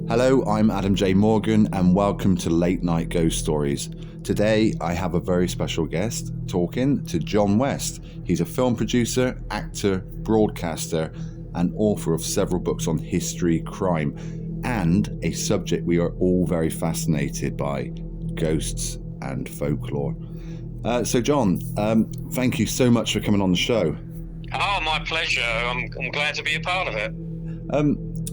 Hello, I'm Adam J. Morgan and welcome to Late Night Ghost Stories. Today I have a very special guest talking to John West. He's a film producer, actor, broadcaster and author of several books on history, crime and a subject we are all very fascinated by, ghosts and folklore. So John, thank you so much for coming on the show. Oh, my pleasure. I'm glad to be a part of it.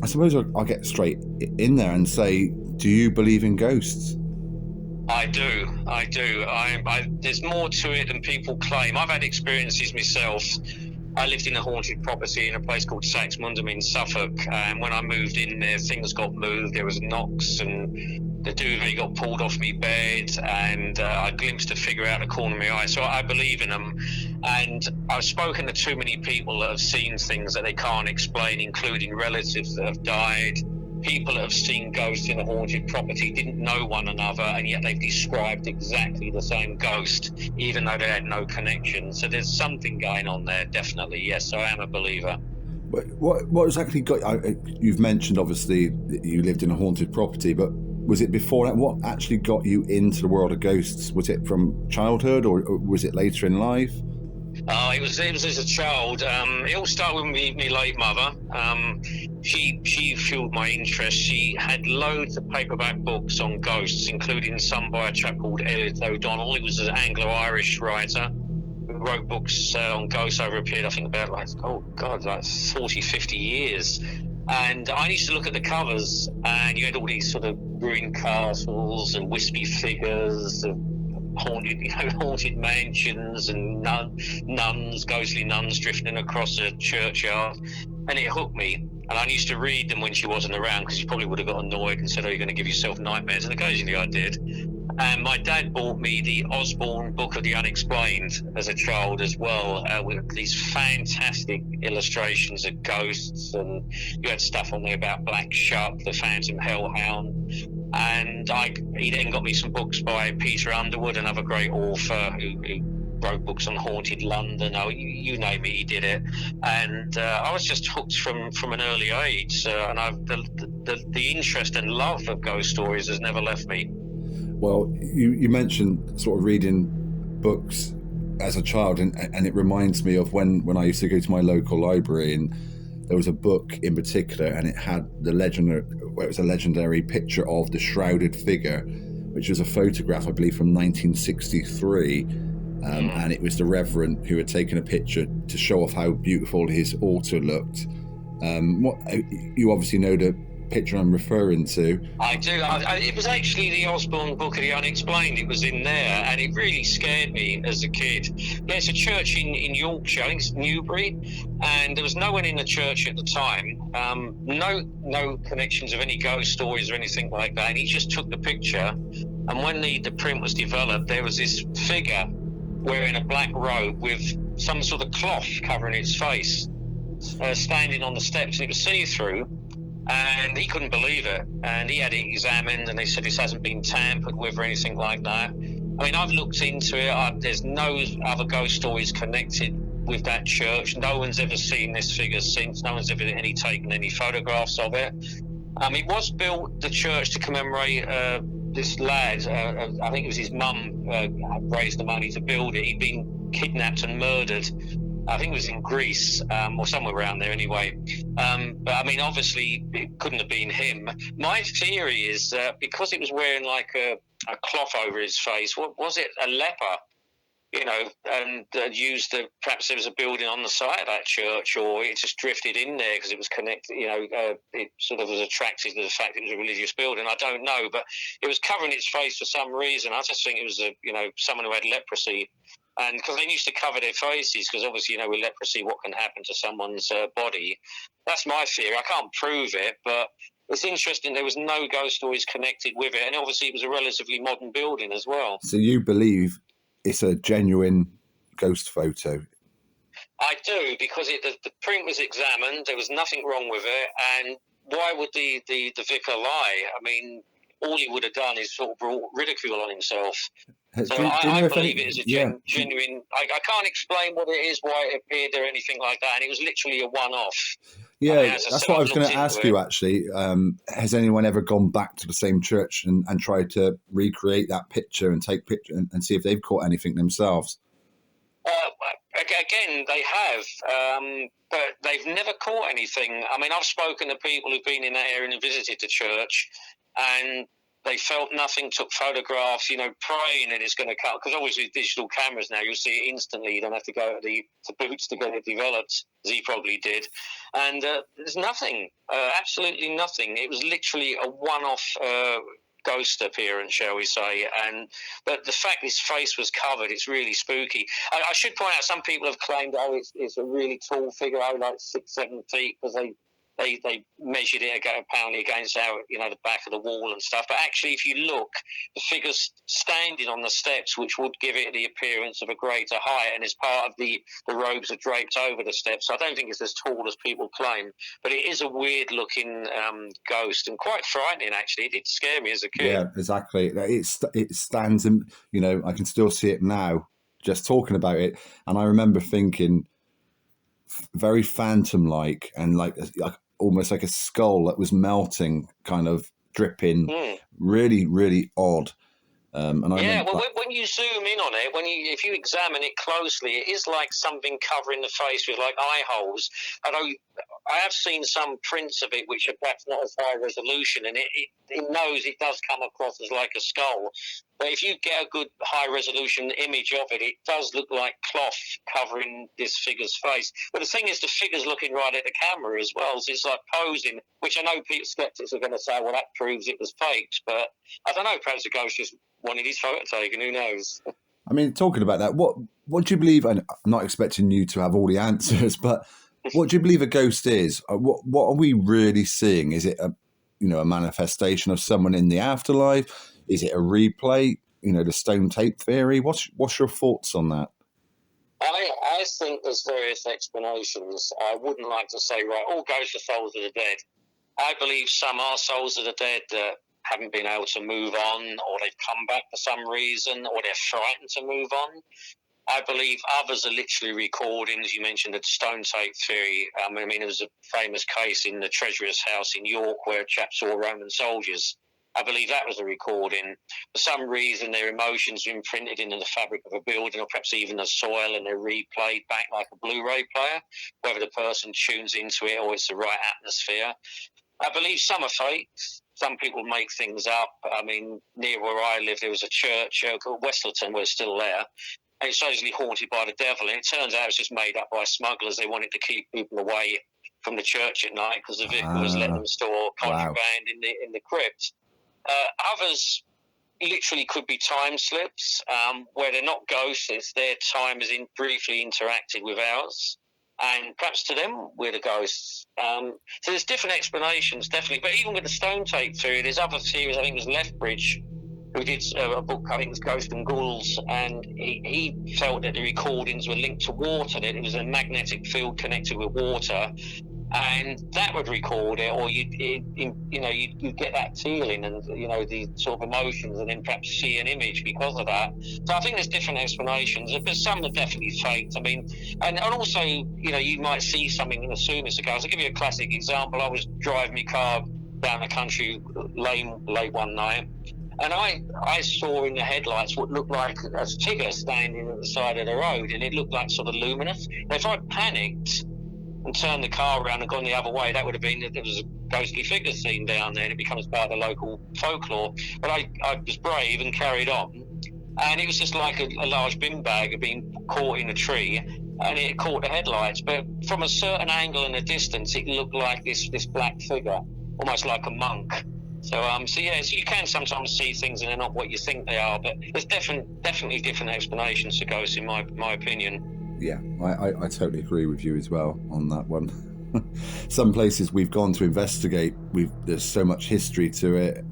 I suppose I'll get straight in there and say, do you believe in ghosts? I do. There's more to it than people claim. I've had experiences myself. I lived in a haunted property in a place called Saxmundham in Suffolk, and when I moved in there, things got moved. There was knocks, and the duvet got pulled off my bed, and I glimpsed a figure out the corner of my eye. So I believe in them, and I've spoken to too many people that have seen things that they can't explain, including relatives that have died. People that have seen ghosts in a haunted property didn't know one another, and yet they've described exactly the same ghost, even though they had no connection. So there's something going on there, definitely. Yes, I am a believer. What exactly got you've mentioned obviously that you lived in a haunted property, but was it before that? What actually got you into the world of ghosts? Was it from childhood or was it later in life? It was as a child. It all started with me late mother. She fueled my interest. She had loads of paperback books on ghosts, including some by a chap called Elliot O'Donnell. He was an Anglo-Irish writer who wrote books on ghosts over a period, I think, about like 40, 50 years. And I used to look at the covers, and you had all these sort of ruined castles and wispy figures of haunted mansions and nuns, ghostly nuns drifting across a churchyard, and it hooked me. And I used to read them when she wasn't around, because you probably would have got annoyed and said, "Oh, you're going to give yourself nightmares," and occasionally I did. And my dad bought me the Osborne Book of the Unexplained as a child as well, with these fantastic illustrations of ghosts, and you had stuff on there about Black Shuck, the Phantom Hellhound. And he then got me some books by Peter Underwood, another great author who wrote books on haunted London. Oh, you name it, he did it. And I was just hooked from an early age. And the interest and love of ghost stories has never left me. Well, you mentioned sort of reading books as a child, and it reminds me of when I used to go to my local library, and there was a book in particular, and it had it was a legendary picture of the shrouded figure, which was a photograph, I believe, from 1963. And it was the Reverend who had taken a picture to show off how beautiful his altar looked. You obviously know the picture I'm referring to. I do. It was actually the Osborne Book of the Unexplained. It was in there, and it really scared me as a kid. There's a church in Yorkshire, I think it's Newbury, and there was no one in the church at the time. No connections of any ghost stories or anything like that. And he just took the picture, and when the print was developed, there was this figure wearing a black robe with some sort of cloth covering its face, standing on the steps, and it was see-through. And he couldn't believe it, and he had it examined, and they said this hasn't been tampered with or anything like that. I mean, I've looked into it. There's no other ghost stories connected with that church. No one's ever seen this figure since. No one's ever taken any photographs of it. It was built, the church, to commemorate this lad. I think it was his mum raised the money to build it. He'd been kidnapped and murdered. I think it was in Greece, or somewhere around there anyway. But I mean, obviously, it couldn't have been him. My theory is that because it was wearing like a cloth over his face, what was it, a leper? And perhaps there was a building on the site of that church, or it just drifted in there because it was connected, it sort of was attracted to the fact it was a religious building. I don't know, but it was covering its face for some reason. I just think it was someone who had leprosy. And because they used to cover their faces, because obviously, with leprosy, what can happen to someone's body? That's my theory. I can't prove it, but it's interesting. There was no ghost stories connected with it, and obviously it was a relatively modern building as well. So you believe it's a genuine ghost photo? I do, because the print was examined. There was nothing wrong with it, and why would the vicar lie? I mean, all he would have done is sort of brought ridicule on himself. So I believe it is a genuine. I can't explain what it is, why it appeared or anything like that, and it was literally a one-off. I mean, Yeah, as I that's said, what I I've was going looked to into ask it. you, actually. Has anyone ever gone back to the same church and tried to recreate that picture and take picture and see if they've caught anything themselves? Again, they have, but they've never caught anything. I mean, I've spoken to people who've been in that area and visited the church, and they felt nothing, took photographs, praying that it's going to cut. Because obviously, with digital cameras now, you'll see it instantly. You don't have to go to to Boots to get it developed, as he probably did. And there's nothing, absolutely nothing. It was literally a one-off ghost appearance, shall we say. But the fact his face was covered, it's really spooky. I should point out, some people have claimed, it's a really tall figure, like 6-7 feet, because they measured it apparently against the back of the wall and stuff. But actually, if you look, the figure's standing on the steps, which would give it the appearance of a greater height, and as part of the robes are draped over the steps. So I don't think it's as tall as people claim, but it is a weird looking ghost, and quite frightening actually. It did scare me as a kid. Yeah, exactly. It stands, and I can still see it now, just talking about it. And I remember thinking, very phantom-like, and like almost like a skull that was melting, kind of dripping. Mm. Really, really odd. And I Yeah, remember, well, when you zoom in on it, if you examine it closely, it is like something covering the face with like eye holes. Although I have seen some prints of it which are perhaps not as high resolution, and it knows it does come across as like a skull. But if you get a good high resolution image of it, it does look like cloth covering this figure's face. But the thing is, the figure's looking right at the camera as well, so it's like posing, which I know people skeptics are going to say, well, that proves it was faked. But I don't know, perhaps the ghost just wanted his photo taken, who knows? I mean, talking about that, what do you believe? And I'm not expecting you to have all the answers, but what do you believe a ghost is? What are we really seeing? Is it a manifestation of someone in the afterlife? Is it a replay? The stone tape theory. What's your thoughts on that? I think there's various explanations. I wouldn't like to say, right, all ghosts are souls of the dead. I believe some are souls of the dead that haven't been able to move on, or they've come back for some reason, or they're frightened to move on. I believe others are literally recordings. You mentioned the stone tape theory. I mean, there was a famous case in the Treasurer's house in York where a chap saw Roman soldiers. I believe that was a recording. For some reason, their emotions are imprinted into the fabric of a building, or perhaps even the soil, and they're replayed back like a Blu-ray player, whether the person tunes into it or it's the right atmosphere. I believe some are fake. Some people make things up. I mean, near where I live, there was a church called Westleton, we're still there, and it's supposedly haunted by the devil. And it turns out it's just made up by smugglers. They wanted to keep people away from the church at night because the vicar was letting them store contraband in the crypt. Others literally could be time slips where they're not ghosts. It's their time has briefly interacted with ours. And perhaps to them, we're the ghosts. So there's different explanations, definitely. But even with the stone tape theory, there's other theories. I think it was Lethbridge who did a book, I think it was Ghost and Ghouls, and he felt that the recordings were linked to water, that it was a magnetic field connected with water, and that would record it, or you'd get that feeling and the sort of emotions, and then perhaps see an image because of that. So I think there's different explanations, but some are definitely faked. I mean, and also you might see something and assume it's a ghost. I'll give you a classic example. I was driving my car down a country lane late one night, and I saw in the headlights what looked like a figure standing at the side of the road, and it looked like sort of luminous. And if I panicked and turned the car around and gone the other way, that would have been that there was a ghostly figure seen down there, and it becomes part of the local folklore. But I was brave and carried on, and it was just like a large bin bag had been caught in a tree, and it caught the headlights. But from a certain angle in the distance, it looked like this black figure, almost like a monk. So you can sometimes see things and they're not what you think they are, but there's definitely different explanations to ghosts, in my opinion. Yeah, I totally agree with you as well on that one. Some places we've gone to investigate, there's so much history to it.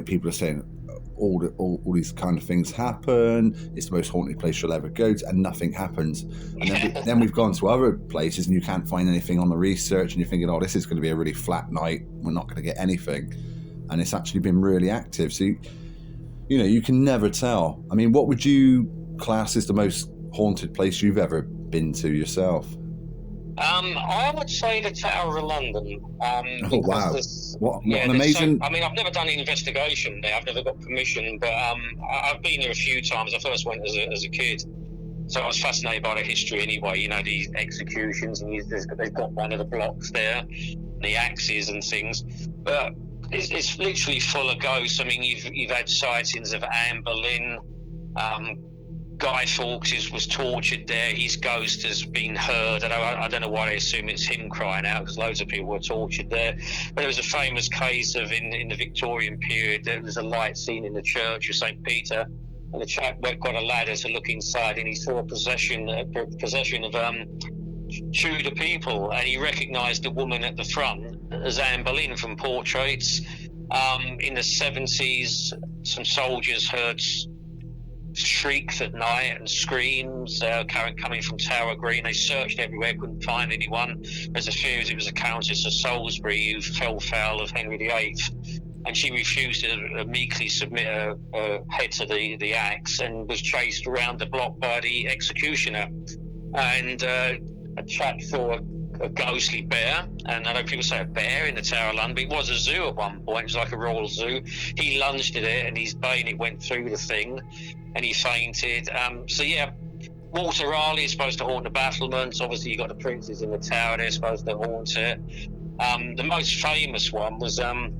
People are saying all these kind of things happen. It's the most haunted place you'll ever go to, and nothing happens. And then we've gone to other places, and you can't find anything on the research, and you're thinking, oh, this is going to be a really flat night. We're not going to get anything, and it's actually been really active. So you can never tell. I mean, what would you class as the most haunted place you've ever been to yourself? I would say the Tower of London, Oh because wow, what an there's so. amazing. I mean, I've never done an investigation there. I've never got permission, but I've been there a few times. I first went as a kid, so I was fascinated by the history anyway. You know, these executions, and they've got one of the blocks there, the axes and things, but it's literally full of ghosts. I mean, you've had sightings of Anne Boleyn. Guy Fawkes was tortured there. His ghost has been heard. I don't know why they assume it's him crying out, because loads of people were tortured there. But there was a famous case of in the Victorian period, there was a light seen in the church of St. Peter, and the chap got a ladder to look inside, and he saw a possession of Tudor people, and he recognised the woman at the front as Anne Boleyn from portraits. In the 70s, some soldiers heard shrieks at night and screams coming from Tower Green. They searched everywhere, couldn't find anyone. There's a fear it was a Countess of Salisbury who fell foul of Henry VIII, and she refused to meekly submit her head to the axe, and was chased around the block by the executioner. And a chap saw a ghostly bear, and I know people say a bear in the Tower of London, but it was a zoo at one point. It was like a royal zoo. He lunged at it, and his bayonet went through the thing, and he fainted. Walter Raleigh is supposed to haunt the battlements. Obviously, you've got the princes in the tower, they're supposed to haunt it. The most famous one was, I think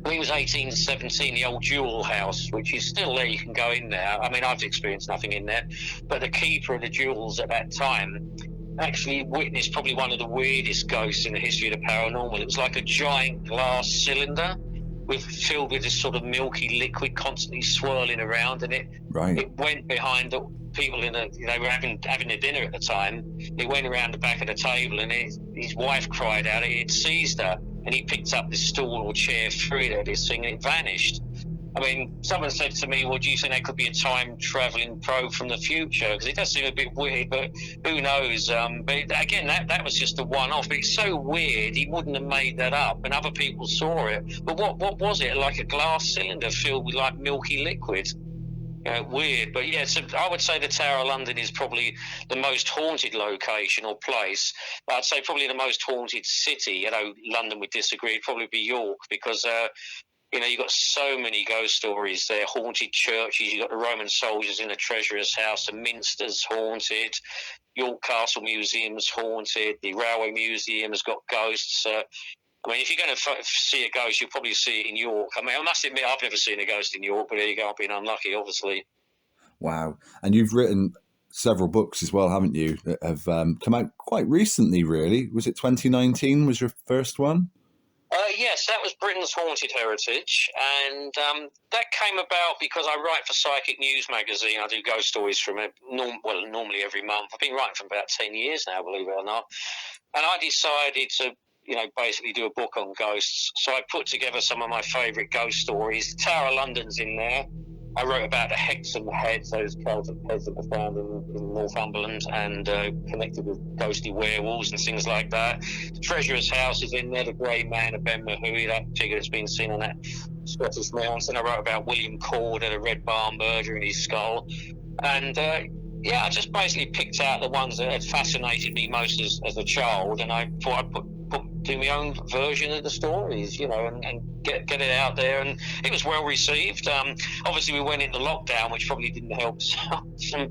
it was 1817, the old Jewel House, which is still there. You can go in there. I mean, I've experienced nothing in there, but the keeper of the jewels at that time actually witnessed probably one of the weirdest ghosts in the history of the paranormal. It was like a giant glass cylinder filled with this sort of milky liquid constantly swirling around, and it went behind the people they were having their dinner at the time. It went around the back of the table, and his wife cried out. It seized her, and he picked up this stool or chair, threw it at this thing, and it vanished. I mean, someone said to me, well, do you think that could be a time-travelling probe from the future? Because it does seem a bit weird, but who knows? But again, that was just a one-off. But it's so weird, he wouldn't have made that up, and other people saw it. But what was it? Like a glass cylinder filled with, like, milky liquid? Weird. But, yeah, so I would say the Tower of London is probably the most haunted location or place. But I'd say probably the most haunted city. London would disagree. It'd probably be York, because you've got so many ghost stories there, haunted churches. You've got the Roman soldiers in the Treasurer's house, the Minster's haunted, York Castle Museum's haunted, the Railway Museum has got ghosts. I mean, if you're going to see a ghost, you'll probably see it in York. I mean, I must admit, I've never seen a ghost in York, but there you go, I've been unlucky, obviously. Wow. And you've written several books as well, haven't you, that have come out quite recently, really? Was it 2019 was your first one? Yes, that was Britain's Haunted Heritage, and that came about because I write for Psychic News magazine. I do ghost stories from it, normally every month. I've been writing for about 10 years now, believe it or not. And I decided to, basically do a book on ghosts. So I put together some of my favourite ghost stories. The Tower of London's in there. I wrote about the Hexham heads, those Celtic heads that were found in Northumberland and connected with ghostly werewolves and things like that. The Treasurer's house is in there, the Grey Man of Ben Mahui, that figure that's been seen on that Scottish Mountain. I wrote about William Corder, the Red Barn murder in his skull. And I just basically picked out the ones that had fascinated me most as a child, and I thought I'd do my own version of the stories, and get it out there. And it was well received. Obviously, we went into lockdown, which probably didn't help some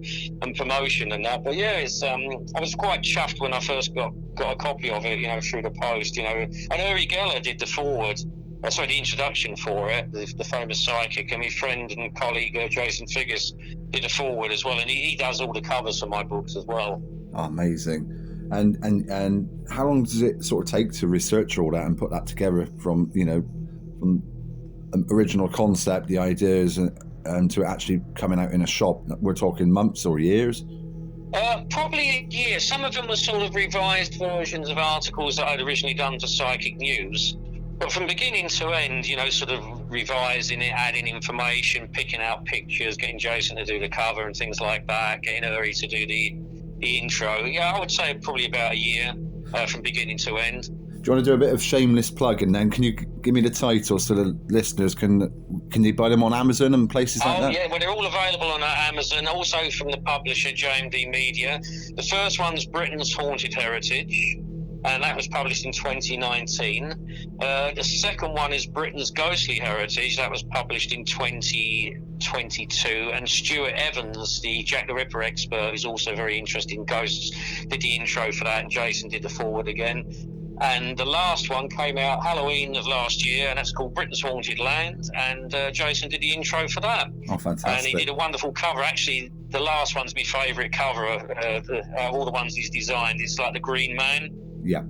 promotion and that. But yeah, I was quite chuffed when I first got a copy of it, through the post. And Uri Geller did the forward. The introduction for it, the famous psychic, and my friend and colleague Jason Figgis did a forward as well, and he does all the covers for my books as well. Oh, amazing. And how long does it sort of take to research all that and put that together from from original concept, the ideas, and to actually coming out in a shop? We're talking months or years? Probably a year. Some of them were sort of revised versions of articles that I'd originally done for Psychic News. But from beginning to end, sort of revising it, adding information, picking out pictures, getting Jason to do the cover and things like that, getting Uri to do the intro. Yeah, I would say probably about a year from beginning to end. Do you want to do a bit of shameless plug, and then can you give me the title so the listeners can you buy them on Amazon and places like that? Oh yeah, well they're all available on Amazon, also from the publisher JMD Media. The first one's Britain's Haunted Heritage. and that was published in 2019. The second one is Britain's Ghostly Heritage. That was published in 2022. And Stuart Evans, the Jack the Ripper expert, who's also very interested in ghosts, did the intro for that, and Jason did the forward again. And the last one came out Halloween of last year, and that's called Britain's Haunted Land. And Jason did the intro for that. Oh, fantastic. And he did a wonderful cover. Actually, the last one's my favourite cover of all the ones he's designed. It's like the Green Man. Yeah.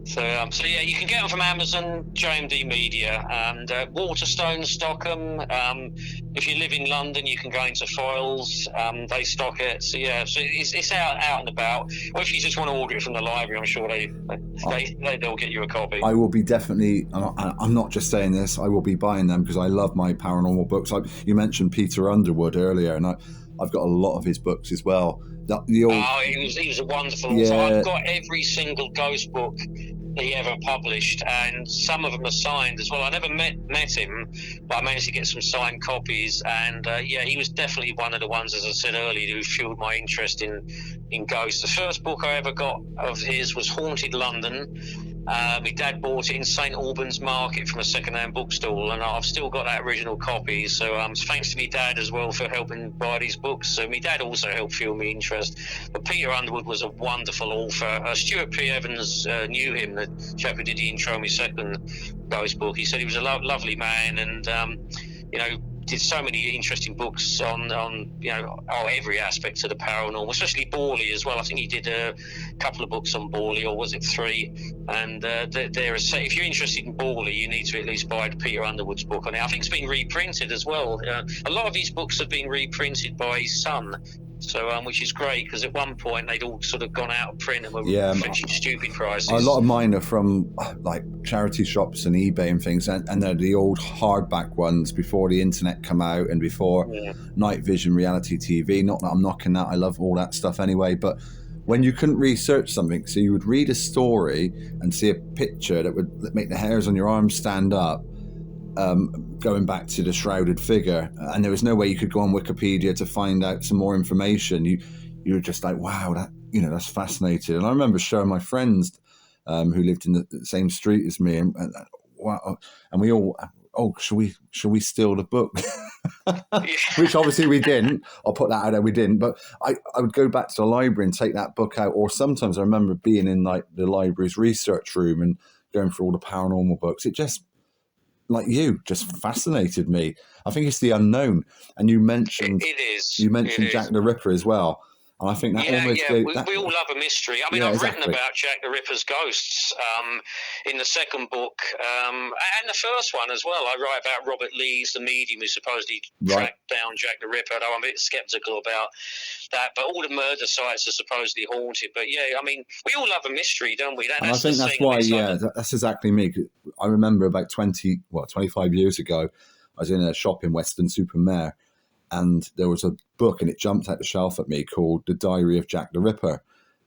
So yeah, you can get them from Amazon, JMD Media, and Waterstone stock them. If you live in London, you can go into Foyles. They stock it. So yeah, so it's out and about. Or if you just want to order it from the library, I'm sure they'll get you a copy. I will be definitely. I'm not just saying this. I will be buying them because I love my paranormal books. You mentioned Peter Underwood earlier, and I've got a lot of his books as well. He was a wonderful author. I've got every single ghost book he ever published, and some of them are signed as well. I never met him, but I managed to get some signed copies, and he was definitely one of the ones, as I said earlier, who fueled my interest in ghosts. The first book I ever got of his was Haunted London. My dad bought it in St Albans Market from a second-hand bookstall, and I've still got that original copy. So thanks to my dad as well for helping buy these books. So my dad also helped fuel my interest. But Peter Underwood was a wonderful author. Stuart P. Evans knew him, the chap who did the intro on my second ghost book. He said he was a lovely man, and did so many interesting books on every aspect of the paranormal, especially Borley as well. I think he did a couple of books on Borley, or was it 3? And if you're interested in Borley, you need to at least buy Peter Underwood's book on it. I think it's been reprinted as well. A lot of his books have been reprinted by his son. So, which is great, because at one point they'd all sort of gone out of print and were fetching stupid prices. A lot of mine are from like charity shops and eBay and things, and they're the old hardback ones before the internet come out and before night vision reality TV. Not that I'm knocking that, I love all that stuff anyway, but when you couldn't research something, so you would read a story and see a picture that would make the hairs on your arms stand up, going back to the shrouded figure, and there was no way you could go on Wikipedia to find out some more information. You were just like, wow, that's fascinating. And I remember showing my friends who lived in the same street as me, and wow, and we all, shall we steal the book? Which obviously we didn't. I'll put that out there, we didn't. But I would go back to the library and take that book out, or sometimes I remember being in like the library's research room and going through all the paranormal books. It just, like you, just fascinated me. I think it's the unknown, and you mentioned Jack the Ripper as well, and I think that we all love a mystery. I mean, I've written about Jack the Ripper's ghosts in the second book, and the first one as well. I write about Robert Lees, the medium who supposedly tracked down Jack the Ripper, though I'm a bit sceptical about that. But all the murder sites are supposedly haunted. But yeah, I mean, we all love a mystery, don't we? And I think that's why, that's exactly me. I remember about 25 years ago, I was in a shop in Weston-super-Mare, and there was a book, and it jumped out the shelf at me, called The Diary of Jack the Ripper.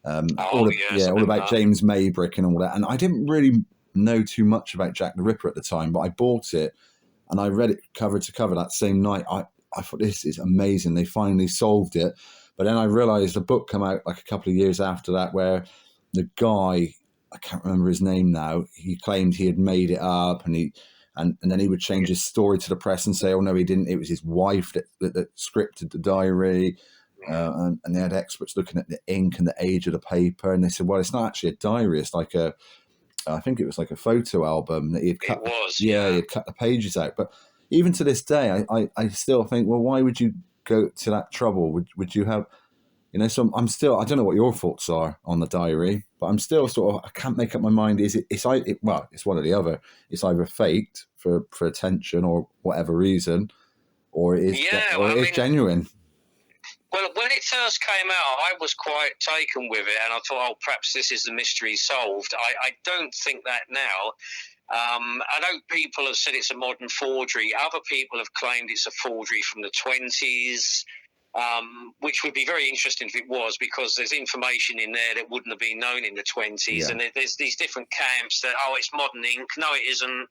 All about James Maybrick and all that. And I didn't really know too much about Jack the Ripper at the time, but I bought it and I read it cover to cover that same night. I thought, this is amazing. They finally solved it. But then I realised a book came out like a couple of years after that, where the guy, I can't remember his name now, he claimed he had made it up, and then he would change his story to the press and say, oh no, he didn't, it was his wife that scripted the diary. And they had experts looking at the ink and the age of the paper, and they said, well, it's not actually a diary, it's like I think it was like a photo album that he had cut. He had cut the pages out. But even to this day, I still think, well, why would you go to that trouble? Would you have, so I'm still, I don't know what your thoughts are on the diary, but I'm still sort of, I can't make up my mind. It's one or the other. It's either faked for attention or whatever reason, or it is genuine. Well, when it first came out, I was quite taken with it, and I thought, perhaps this is the mystery solved. I don't think that now. I know people have said it's a modern forgery. Other people have claimed it's a forgery from the 20s. Which would be very interesting if it was, because there's information in there that wouldn't have been known in the 20s. And there's these different camps that, it's modern ink. No, it isn't.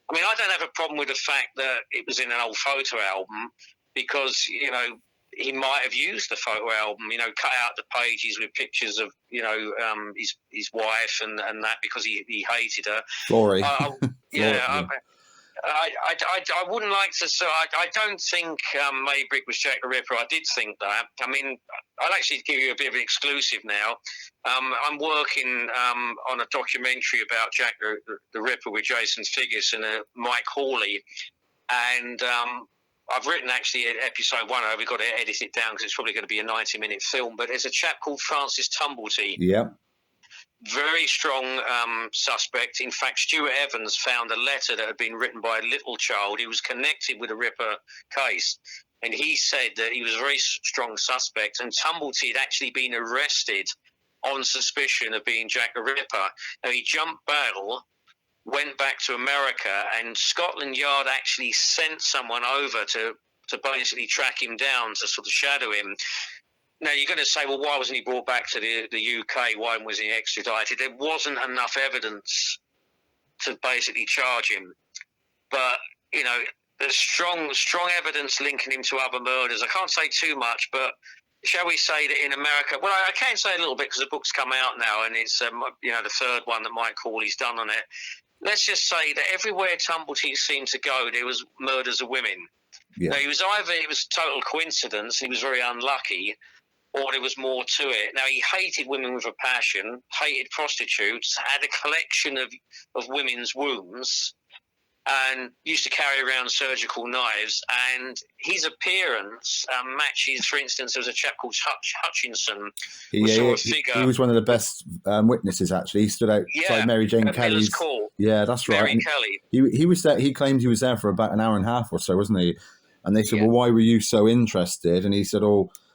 I mean, I don't have a problem with the fact that it was in an old photo album, because, he might have used the photo album, cut out the pages with pictures of, his wife and that, because he hated her. Flory. Yeah. I wouldn't like to say. I don't think Maybrick was Jack the Ripper. I did think that. I mean, I'll actually give you a bit of an exclusive now. I'm working on a documentary about Jack the Ripper with Jason Figgis and Mike Hawley, and I've written actually episode 1. We've got to edit it down because it's probably going to be a 90-minute film. But there's a chap called Francis Tumblety. Yeah. Very strong suspect. In fact, Stuart Evans found a letter that had been written by a little child who was connected with the Ripper case. And he said that he was a very strong suspect. And Tumblety had actually been arrested on suspicion of being Jack the Ripper. Now, he jumped bail, went back to America, and Scotland Yard actually sent someone over to basically track him down, to sort of shadow him. Now, you're going to say, well, why wasn't he brought back to the UK? Why was he extradited? There wasn't enough evidence to basically charge him. But, there's strong evidence linking him to other murders. I can't say too much, but shall we say that in America, well, I can say a little bit because the book's come out now, and it's, the third one that Mike Hawley's done on it. Let's just say that everywhere Tumblety seemed to go, there was murders of women. Yeah. Now, it was total coincidence, he was very unlucky, or there was more to it. Now, he hated women with a passion, hated prostitutes, had a collection of women's wombs, and used to carry around surgical knives. And his appearance matches, for instance, there was a chap called Hutchinson. He was one of the best witnesses, actually. He stood outside Mary Jane Kelly's Court. Yeah, that's right. Mary Kelly. He was there. He claimed he was there for about an hour and a half or so, wasn't he? And they said, well, why were you so interested? And he said,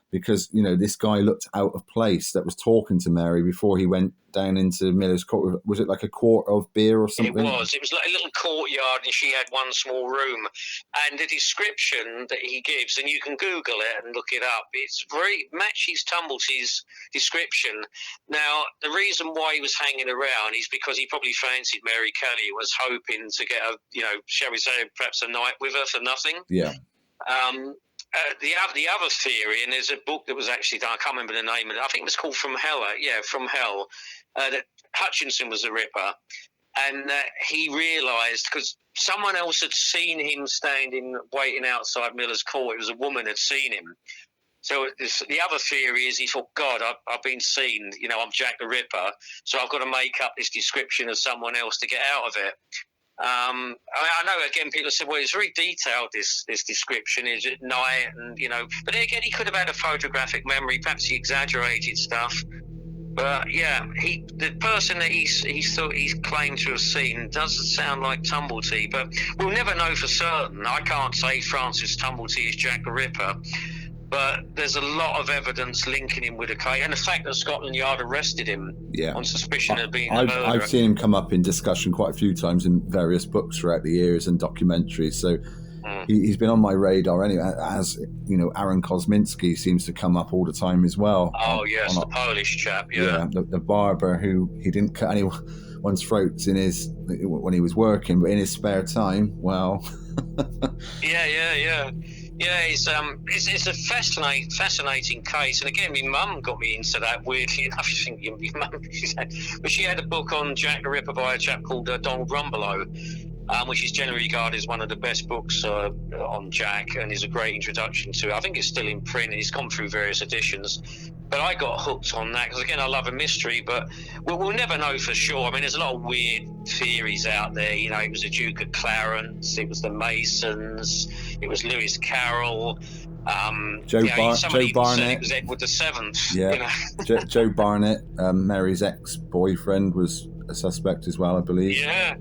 because, this guy looked out of place that was talking to Mary before he went down into Miller's Court. Was it like a quart of beer or something? It was like a little courtyard, and she had one small room. And the description that he gives, and you can Google it and look it up, it's very matches Tumblety's description. Now, the reason why he was hanging around is because he probably fancied Mary Kelly, was hoping to get shall we say, perhaps a night with her for nothing. Yeah. The other theory, and there's a book that was actually done, I can't remember the name of it, I think it was called From Hell, From Hell, that Hutchinson was the Ripper, and he realised, because someone else had seen him waiting outside Miller's Court, it was a woman had seen him. So the other theory is he thought, God, I've been seen, I'm Jack the Ripper, so I've got to make up this description of someone else to get out of it. I know, again, people say, well, it's very detailed, this description is at night, and but again, he could have had a photographic memory, perhaps he exaggerated stuff. But the person that he's claimed to have seen doesn't sound like Tumblety, but we'll never know for certain. I can't say Francis Tumblety is Jack the Ripper, but there's a lot of evidence linking him with a case, and the fact that Scotland Yard arrested him on suspicion of being a murderer. I've seen him come up in discussion quite a few times in various books throughout the years and documentaries, so he's been on my radar anyway, as Aaron Kosminski seems to come up all the time as well. Oh, yes, the Polish chap, the barber who he didn't cut anyone's throats when he was working, but in his spare time, well... Yeah, it's a fascinating case, and again, my mum got me into that. Weirdly enough, you think your mum, but she had a book on Jack the Ripper by a chap called Donald Rumbelow, which is generally regarded as one of the best books on Jack, and is a great introduction to it. I think it's still in print, and it's gone through various editions. But I got hooked on that because, again, I love a mystery, but we'll never know for sure. I mean, there's a lot of weird theories out there. It was the Duke of Clarence, it was the Masons, it was Lewis Carroll. Joe Barnett. It was Edward VII. Yeah. Joe Barnett, Mary's ex-boyfriend, was a suspect as well, I believe. Yeah.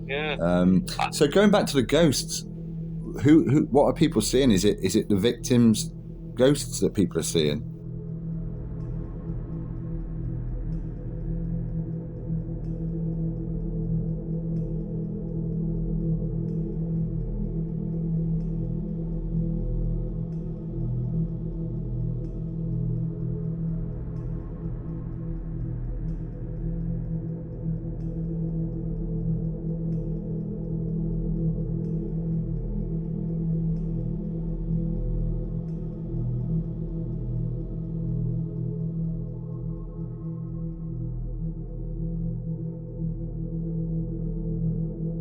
So going back to the ghosts, what are people seeing? Is it the victims' ghosts that people are seeing?